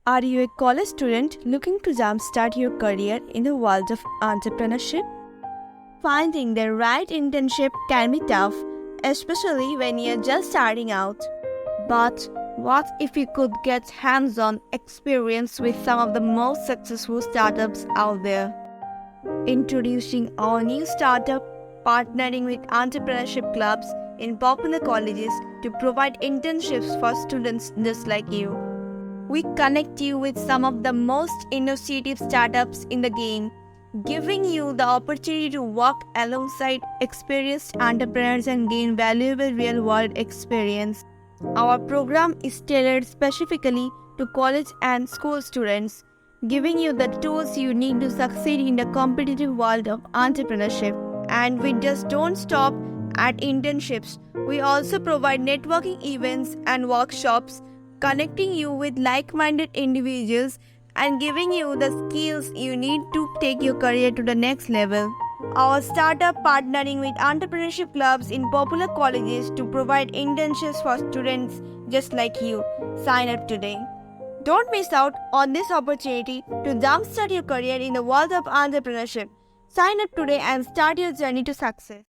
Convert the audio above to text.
Are you a college student looking to jumpstart your career in the world of entrepreneurship? Finding the right internship can be tough, especially when you're just starting out. But what if you could get hands-on experience with some of the most successful startups out there? Introducing our new startup, partnering with entrepreneurship clubs in popular colleges to provide internships for students just like you. We connect you with some of the most innovative startups in the game, giving you the opportunity to work alongside experienced entrepreneurs and gain valuable real-world experience. Our program is tailored specifically to college and school students, giving you the tools you need to succeed in the competitive world of entrepreneurship. And we just don't stop at internships. We also provide networking events and workshops, connecting you with like-minded individuals and giving you the skills you need to take your career to the next level. Our startup partnering with entrepreneurship clubs in popular colleges to provide internships for students just like you. Sign up today. Don't miss out on this opportunity to jumpstart your career in the world of entrepreneurship. Sign up today and start your journey to success.